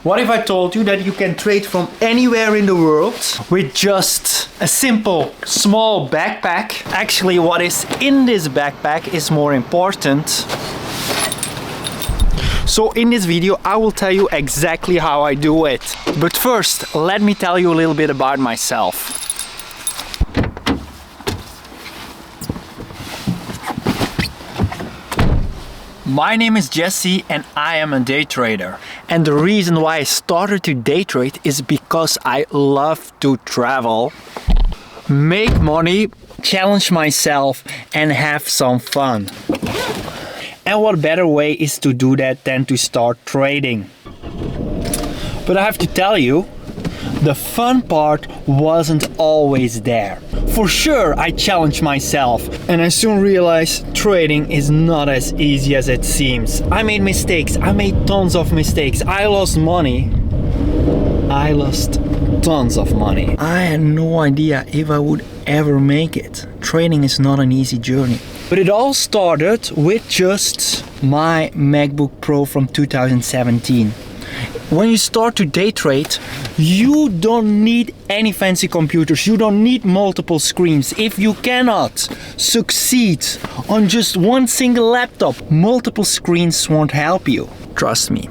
What if I told you that you can trade from anywhere in the world with just a simple small backpack? Actually, what is in this backpack is more important. So in this video I will tell you exactly how I do it. But first, let me tell you a little bit about myself. My name is Jesse and I am a day trader. And the reason why I started to day trade is because I love to travel, make money, challenge myself and have some fun. And what better way is to do that than to start trading? But I have to tell you, the fun part wasn't always there. For sure, I challenged myself and I soon realized trading is not as easy as it seems. I made mistakes, I made tons of mistakes, I lost money. I lost tons of money. I had no idea if I would ever make it. Trading is not an easy journey. But it all started with just my MacBook Pro from 2017. When you start to day trade, you don't need any fancy computers, you don't need multiple screens. If you cannot succeed on just one single laptop, multiple screens won't help you. Trust me,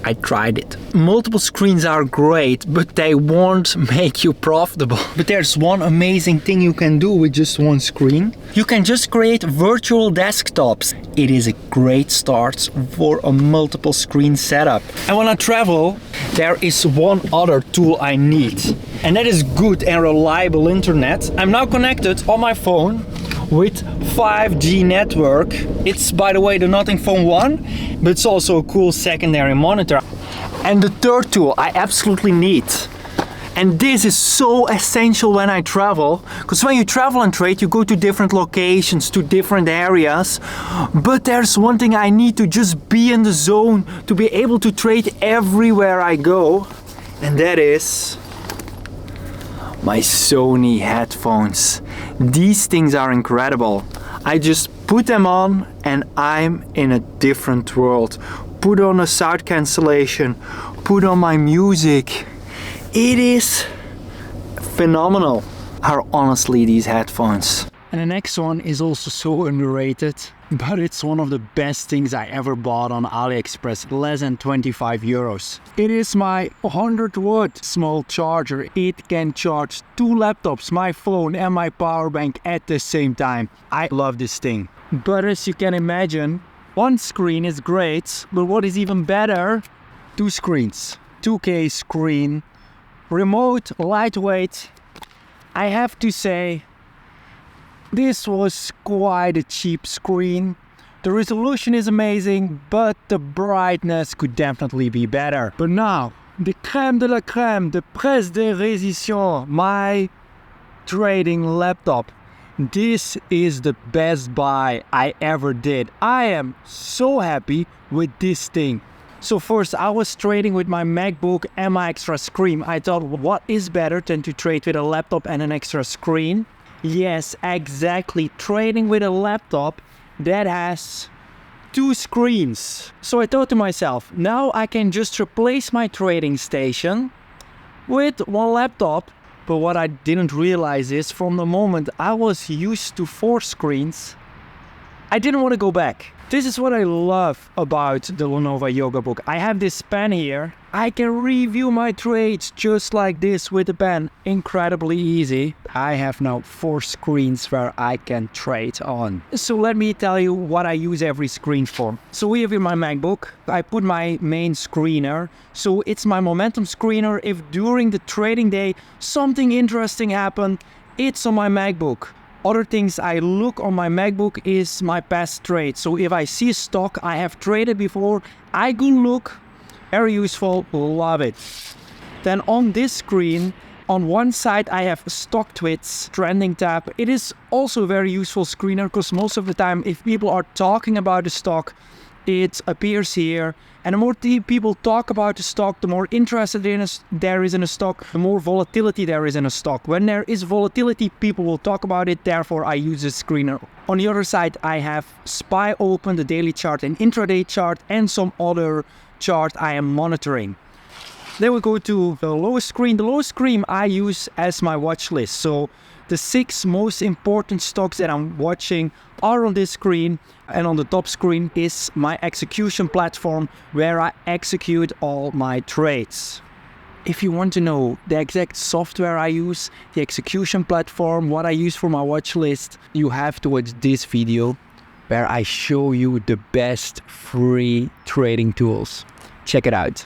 I tried it. Multiple screens are great, but they won't make you profitable. But there's one amazing thing you can do with just one screen. You can just create virtual desktops. It is a great start for a multiple screen setup. And when I travel, there is one other tool I need. And that is good and reliable internet. I'm now connected on my phone with 5G network. It's, by the way, the Nothing Phone 1, but it's also a cool secondary monitor. And the third tool I absolutely need, and this is so essential when I travel, because when you travel and trade, you go to different locations, to different areas, but there's one thing I need to just be in the zone, to be able to trade everywhere I go, and that is my Sony headphones. These things are incredible. I just put them on and I'm in a different world. Put on a sound cancellation, put on my music. It is phenomenal. Are honestly these headphones. And the next one is also so underrated, but it's one of the best things I ever bought on AliExpress, less than 25 euros. It is my 100-watt small charger. It can charge 2 laptops, my phone and my power bank at the same time. I love this thing. But as you can imagine, one screen is great, but what is even better, 2 screens. 2K screen, remote, lightweight. I have to say, this was quite a cheap screen. The resolution is amazing, but the brightness could definitely be better. But now, the crème de la crème, the pièce de résistance, my trading laptop. This is the best buy I ever did. I am so happy with this thing. So first, I was trading with my MacBook and my extra screen. I thought, what is better than to trade with a laptop and an extra screen? Yes, exactly. Trading with a laptop that has 2 screens. So I thought to myself, now I can just replace my trading station with one laptop. But what I didn't realize is, from the moment I was used to 4 screens, I didn't want to go back. This is what I love about the Lenovo Yoga Book. I have this pen here. I can review my trades just like this with a pen. Incredibly easy. I have now 4 screens where I can trade on. So let me tell you what I use every screen for. So here with my MacBook, I put my main screener. So it's my momentum screener. If during the trading day something interesting happened, it's on my MacBook. Other things I look on my MacBook is my past trades. So if I see a stock I have traded before, I go look. Very useful, love it. Then on this screen, on one side I have StockTwits trending tab. It is also a very useful screener because most of the time if people are talking about the stock, it appears here. And the more people talk about the stock, the more interested there is in a stock, the more volatility there is in a stock. When there is volatility, people will talk about it, therefore I use this screener. On the other side, I have SPY open, the daily chart and intraday chart, and some other chart I am monitoring. Then we go to the lowest screen. The lowest screen I use as my watch list. So the 6 most important stocks that I'm watching are on this screen, and on the top screen is my execution platform where I execute all my trades. If you want to know the exact software I use, the execution platform, what I use for my watch list, you have to watch this video where I show you the best free trading tools. Check it out.